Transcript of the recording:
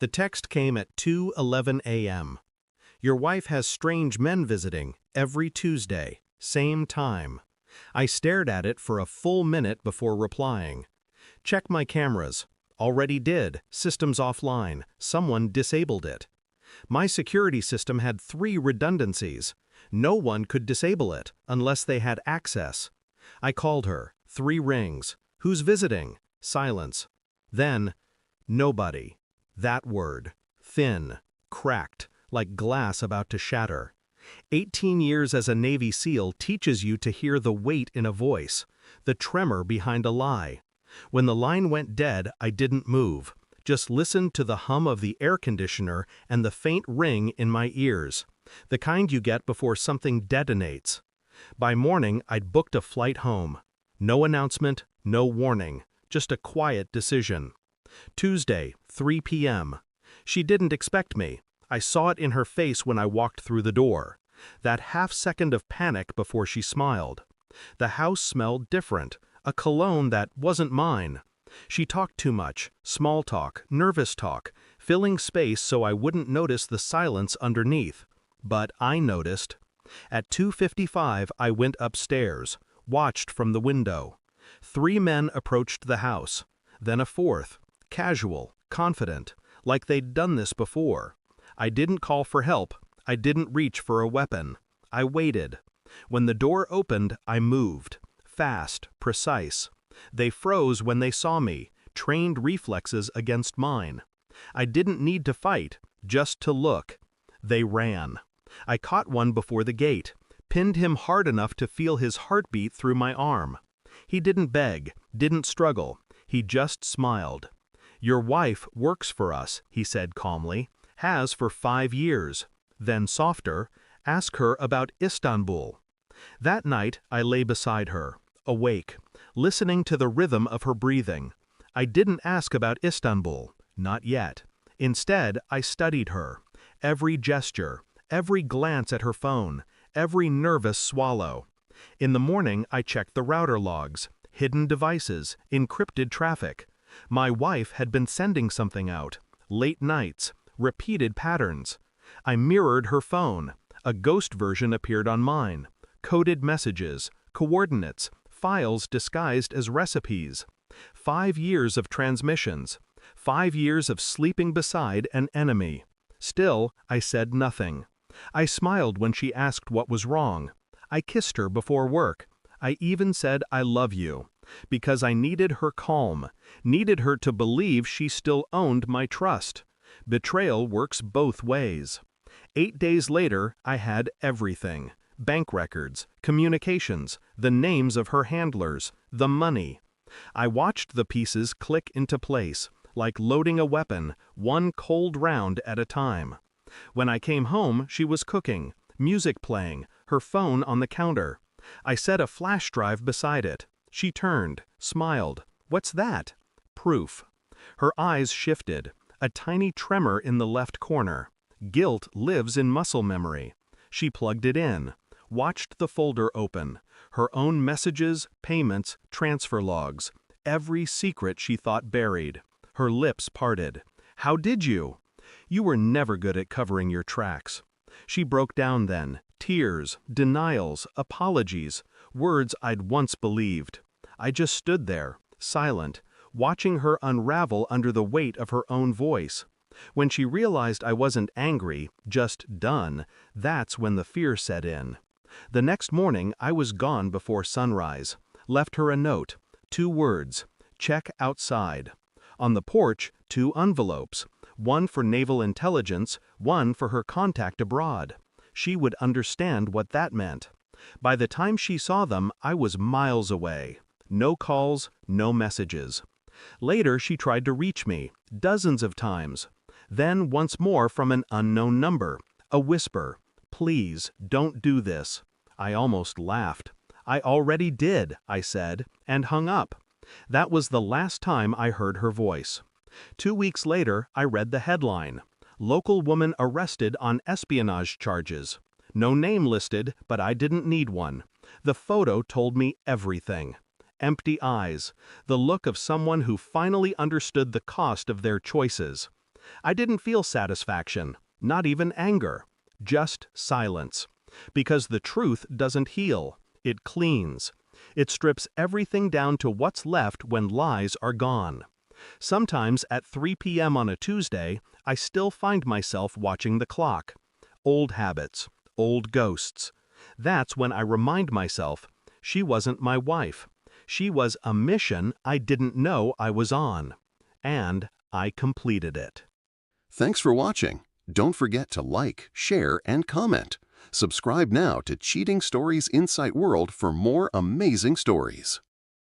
The text came at 2:11 a.m. Your wife has strange men visiting every Tuesday, same time. I stared at it for a full minute before replying. Check my cameras. Already did. Systems offline. Someone disabled it. My security system had 3 redundancies. No one could disable it unless they had access. I called her. 3 rings. Who's visiting? Silence. Then, nobody. That word. Thin. Cracked. Like glass about to shatter. 18 years as a Navy SEAL teaches you to hear the weight in a voice, the tremor behind a lie. When the line went dead, I didn't move. Just listened to the hum of the air conditioner and the faint ring in my ears. The kind you get before something detonates. By morning, I'd booked a flight home. No announcement, no warning, just a quiet decision. Tuesday, 3 p.m. She didn't expect me. I saw it in her face when I walked through the door. That half second of panic before she smiled. The house smelled different, a cologne that wasn't mine. She talked too much, small talk, nervous talk, filling space so I wouldn't notice the silence underneath. But I noticed. At 2:55 I went upstairs, watched from the window. 3 men approached the house. Then a 4th, casual, confident, like they'd done this before. I didn't call for help. I didn't reach for a weapon. I waited. When the door opened, I moved. Fast, precise. They froze when they saw me, trained reflexes against mine. I didn't need to fight, just to look. They ran. I caught one before the gate, pinned him hard enough to feel his heartbeat through my arm. He didn't beg, didn't struggle. He just smiled. "Your wife works for us," he said calmly. "Has for 5 years." Then softer, "Ask her about Istanbul." That night I lay beside her, awake, listening to the rhythm of her breathing. I didn't ask about Istanbul, not yet. Instead, I studied her. Every gesture, every glance at her phone, every nervous swallow. In the morning I checked the router logs, hidden devices, encrypted traffic. My wife had been sending something out, late nights, repeated patterns. I mirrored her phone. A ghost version appeared on mine. Coded messages, coordinates, files disguised as recipes. 5 years of transmissions. 5 years of sleeping beside an enemy. Still, I said nothing. I smiled when she asked what was wrong. I kissed her before work. I even said I love you, because I needed her calm, needed her to believe she still owned my trust. Betrayal works both ways. 8 days later, I had everything. Bank records, communications, the names of her handlers, the money. I watched the pieces click into place, like loading a weapon, one cold round at a time. When I came home, she was cooking, music playing, her phone on the counter. I set a flash drive beside it. She turned, smiled. "What's that?" Proof. Her eyes shifted, a tiny tremor in the left corner. Guilt lives in muscle memory. She plugged it in, watched the folder open, her own messages, payments, transfer logs, every secret she thought buried. Her lips parted. "How did you?" "You were never good at covering your tracks." She broke down then, tears, denials, apologies, words I'd once believed. I just stood there, silent, watching her unravel under the weight of her own voice. When she realized I wasn't angry, just done, that's when the fear set in. The next morning I was gone before sunrise. Left her a note, 2 words, "Check outside." On the porch, 2 envelopes, one for naval intelligence, one for her contact abroad. She would understand what that meant. By the time she saw them, I was miles away. No calls, no messages. Later she tried to reach me, dozens of times. Then once more from an unknown number, a whisper, "Please, don't do this." I almost laughed. "I already did," I said, and hung up. That was the last time I heard her voice. 2 weeks later, I read the headline, "Local woman arrested on espionage charges." No name listed, but I didn't need one. The photo told me everything. Empty eyes, the look of someone who finally understood the cost of their choices. I didn't feel satisfaction, not even anger, just silence. Because the truth doesn't heal, it cleans. It strips everything down to what's left when lies are gone. Sometimes at 3 p.m. on a Tuesday, I still find myself watching the clock. Old habits, old ghosts. That's when I remind myself, she wasn't my wife. She was a mission I didn't know I was on. And I completed it. Thanks for watching. Don't forget to like, share, and comment. Subscribe now to Cheating Stories Insight World for more amazing stories.